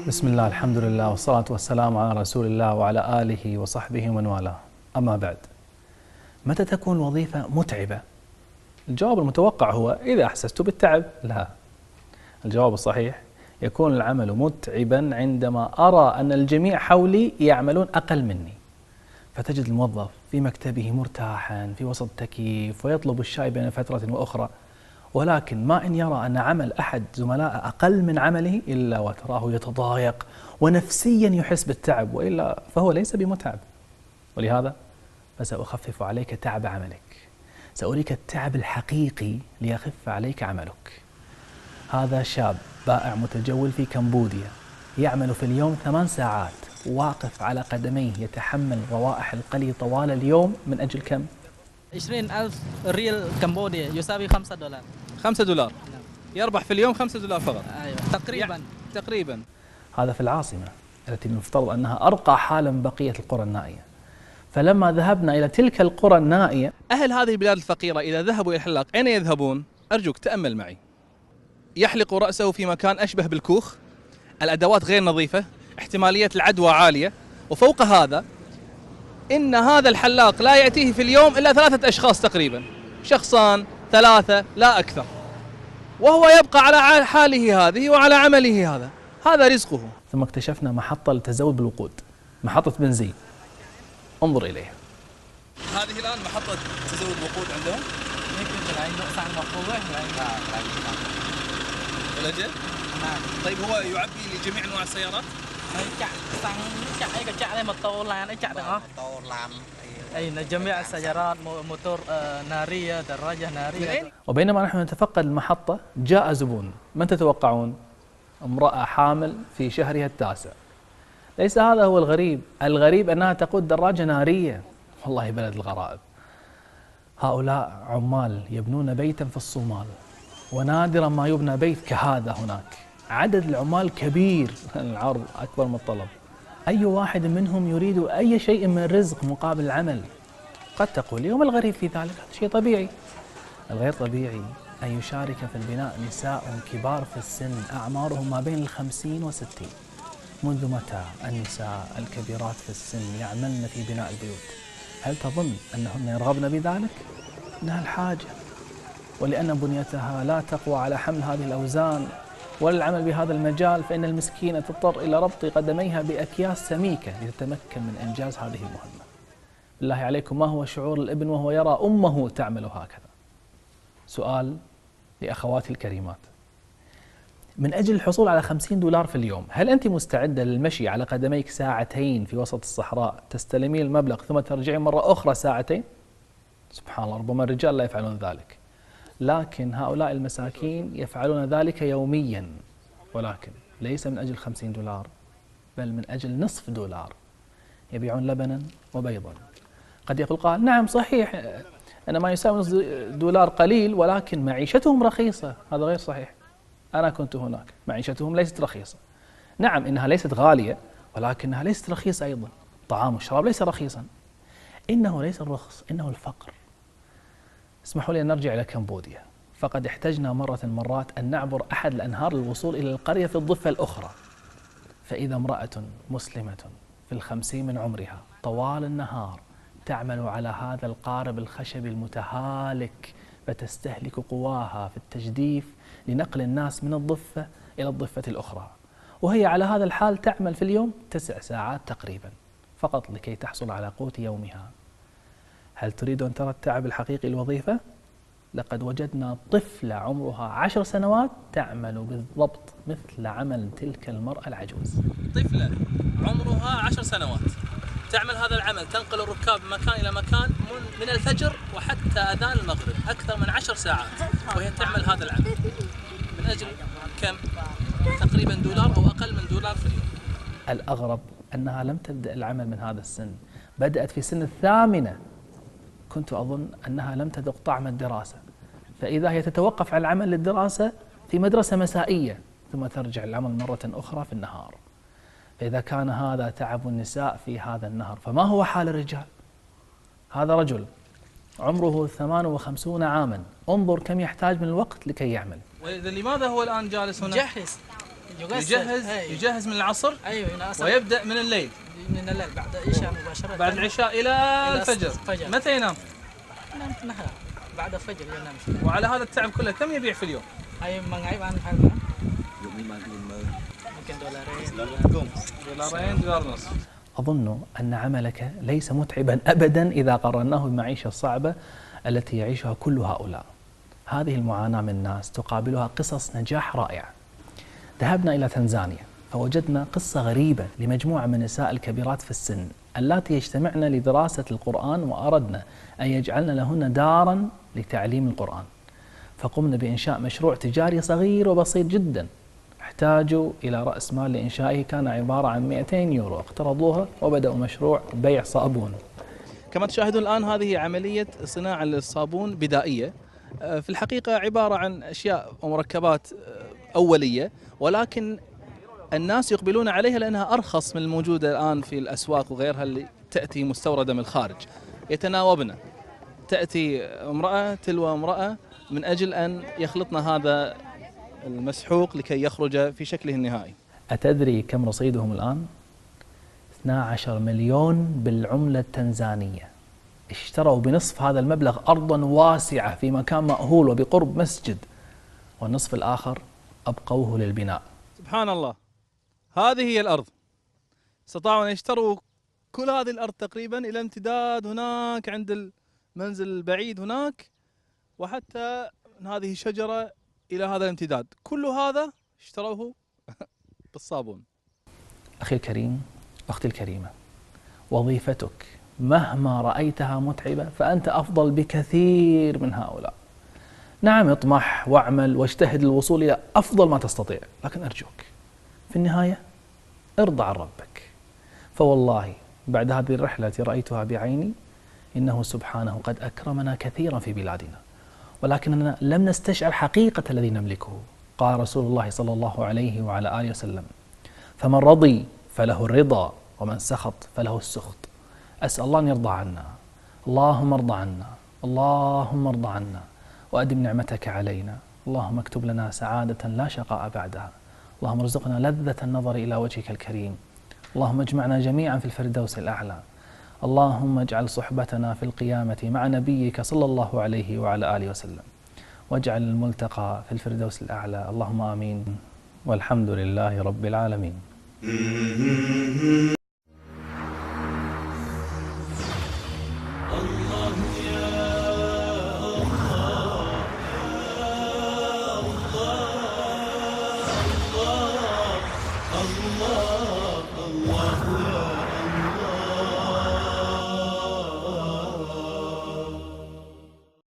بسم الله، الحمد لله، والصلاة والسلام على رسول الله وعلى آله وصحبه ومن والاه. أما بعد، متى تكون الوظيفة متعبة؟ الجواب المتوقع هو إذا أحسست بالتعب. لا، الجواب الصحيح يكون العمل متعبا عندما أرى أن الجميع حولي يعملون أقل مني، فتجد الموظف في مكتبه مرتاحا في وسط تكييف ويطلب الشاي بين فترة وأخرى، ولكن ما إن يرى أن عمل أحد زملائه أقل من عمله إلا وتراه يتضايق ونفسيا يحس بالتعب، وإلا فهو ليس بمتعب. ولهذا فسأخفف عليك تعب عملك، سأريك التعب الحقيقي ليخف عليك عملك. هذا شاب بائع متجول في كمبوديا يعمل في اليوم 8 ساعات واقف على قدميه، يتحمل روائح القلي طوال اليوم من أجل كم؟ 20,000 ريال كمبوديا يساوي $5. 5 دولار يربح في اليوم 5 دولار فقط. أيوة تقريبا. تقريبا. هذا في العاصمة التي المفترض أنها أرقى حالا من بقية القرى النائية. فلما ذهبنا إلى تلك القرى النائية، أهل هذه البلاد الفقيرة إذا ذهبوا إلى الحلاق أين يذهبون؟ أرجوك تأمل معي. يحلق رأسه في مكان أشبه بالكوخ، الأدوات غير نظيفة، احتمالية العدوى عالية، وفوق هذا إن هذا الحلاق لا يأتيه في اليوم إلا 3 أشخاص تقريبا، شخصان 3 لا أكثر، وهو يبقى على حاله هذه وعلى عمله هذا، هذا رزقه. ثم اكتشفنا محطة للتزود بالوقود، محطة بنزين. انظر إليها. هذه الآن محطة تزود وقود عندهم. ولجل؟ نعم. طيب هو يعبي لجميع أنواع السيارات؟ أي جميع السيارات، موتور نارية، دراجة نارية. وبينما نحن نتفقد المحطة جاء زبون. من تتوقعون؟ امرأة حامل في شهرها التاسع. ليس هذا هو الغريب، الغريب أنها تقود دراجة نارية. والله بلد الغرائب. هؤلاء عمال يبنون بيتا في الصومال، ونادرا ما يبنى بيت كهذا هناك. عدد العمال كبير، العرض أكبر من الطلب. أي واحد منهم يريد أي شيء من الرزق مقابل العمل. قد تقول لي وما الغريب في ذلك؟ هذا شيء طبيعي. الغير طبيعي أن يشارك في البناء نساء كبار في السن أعمارهم ما بين 50 و60. منذ متى النساء الكبيرات في السن يعملن في بناء البيوت؟ هل تظن أنهن يرغبن بذلك؟ إنها الحاجة، ولأن بنيتها لا تقوى على حمل هذه الأوزان ولا العمل بهذا المجال، فإن المسكينة تضطر إلى ربط قدميها بأكياس سميكة لتتمكن من إنجاز هذه المهمة. بالله عليكم، ما هو شعور الابن وهو يرى أمه تعمل هكذا؟ سؤال لأخواتي الكريمات، من أجل الحصول على 50 دولار في اليوم، هل أنت مستعدة للمشي على قدميك ساعتين في وسط الصحراء، تستلمين المبلغ ثم ترجعين مرة أخرى ساعتين؟ سبحان الله، ربما الرجال لا يفعلون ذلك، لكن هؤلاء المساكين يفعلون ذلك يوميا، ولكن ليس من أجل 50 دولار، بل من أجل نصف دولار. يبيعون لبنا وبيضا. قد يقول قائل نعم صحيح أن ما يساوي نصف دولار قليل، ولكن معيشتهم رخيصة. هذا غير صحيح. أنا كنت هناك، معيشتهم ليست رخيصة. نعم إنها ليست غالية، ولكنها ليست رخيصة أيضا. الطعام والشراب ليس رخيصا. إنه ليس الرخص، إنه الفقر. اسمحوا لي أن نرجع إلى كمبوديا، فقد احتجنا مرة من المرات أن نعبر أحد الأنهار للوصول إلى القرية في الضفة الأخرى، فإذا امرأة مسلمة في 50 من عمرها طوال النهار تعمل على هذا القارب الخشبي المتهالك، فتستهلك قواها في التجديف لنقل الناس من الضفة إلى الضفة الأخرى، وهي على هذا الحال تعمل في اليوم 9 ساعات تقريبا فقط لكي تحصل على قوت يومها. هل تريد أن ترى التعب الحقيقي للوظيفة؟ لقد وجدنا طفلة عمرها 10 سنوات تعمل بالضبط مثل عمل تلك المرأة العجوز. طفلة عمرها 10 سنوات تعمل هذا العمل، تنقل الركاب من مكان إلى مكان من الفجر وحتى أذان المغرب، أكثر من 10 ساعات وهي تعمل هذا العمل من أجل كم؟ تقريبا دولار أو أقل من دولار في اليوم. الأغرب أنها لم تبدأ العمل من هذا السن، بدأت في سن 8. كنت أظن أنها لم تذق طعم الدراسة، فإذا هي تتوقف عن العمل للدراسة في مدرسة مسائية ثم ترجع العمل مرة أخرى في النهار. فإذا كان هذا تعب النساء في هذا النهر، فما هو حال الرجال؟ هذا رجل عمره 58 عاما، انظر كم يحتاج من الوقت لكي يعمل. لماذا هو الآن جالس هنا؟ يجهز من العصر ايوه من العصر ويبدأ من الليل، من الليل بعد العشاء مباشرة، بعد العشاء إلى الفجر. متى ينام؟ ينام في النهار بعد الفجر ينام. وعلى هذا التعب كله كم يبيع في اليوم؟ أي منغيب عن هذا ممكن دولار ونص. أظن أن عملك ليس متعبا أبدا إذا قارناه بالمعيشة الصعبة التي يعيشها كل هؤلاء. هذه المعاناة من الناس تقابلها قصص نجاح رائعة. ذهبنا إلى تنزانيا فوجدنا قصة غريبة لمجموعة من النساء الكبيرات في السن اللاتي يجتمعن لدراسة القرآن، وأردنا أن يجعلن لهن دارا لتعليم القرآن، فقمنا بإنشاء مشروع تجاري صغير وبسيط جدا. احتاجوا إلى رأس مال لإنشائه كان عبارة عن 200 يورو، اقترضوها وبدأوا مشروع بيع صابون. كما تشاهدون الآن هذه عملية صناعة للصابون بدائية، في الحقيقة عبارة عن أشياء ومركبات أولية، ولكن الناس يقبلون عليها لأنها أرخص من الموجودة الآن في الأسواق وغيرها اللي تأتي مستوردة من الخارج. يتناوبنا، تأتي امرأة تلو امرأة من أجل أن يخلطنا هذا المسحوق لكي يخرج في شكله النهائي. أتدري كم رصيدهم الآن؟ 12 مليون بالعملة التنزانية. اشتروا بنصف هذا المبلغ أرضا واسعة في مكان مأهول وبقرب مسجد، والنصف الآخر أبقوه للبناء. سبحان الله، هذه هي الأرض. استطاعوا أن يشتروا كل هذه الأرض تقريبا إلى امتداد هناك عند المنزل البعيد هناك، وحتى هذه الشجرة إلى هذا الامتداد. كل هذا اشتروه بالصابون. أخي الكريم، أختي الكريمة، وظيفتك مهما رأيتها متعبة فأنت أفضل بكثير من هؤلاء. نعم، اطمح واعمل واجتهد للوصول إلى أفضل ما تستطيع، لكن أرجوك في النهاية ارضى عن ربك، فوالله بعد هذه الرحلة التي رأيتها بعيني إنه سبحانه قد أكرمنا كثيرا في بلادنا، ولكننا لم نستشعر حقيقة الذي نملكه. قال رسول الله صلى الله عليه وعلى آله وسلم: فمن رضي فله الرضا ومن سخط فله السخط. أسأل الله أن يرضى عنا. اللهم ارضى عنا، اللهم ارضى عنا، وأدم نعمتك علينا. اللهم اكتب لنا سعادة لا شقاء بعدها. اللهم ارزقنا لذة النظر إلى وجهك الكريم. اللهم اجمعنا جميعا في الفردوس الأعلى. اللهم اجعل صحبتنا في القيامة مع نبيك صلى الله عليه وعلى آله وسلم، واجعل الملتقى في الفردوس الأعلى. اللهم آمين، والحمد لله رب العالمين. الله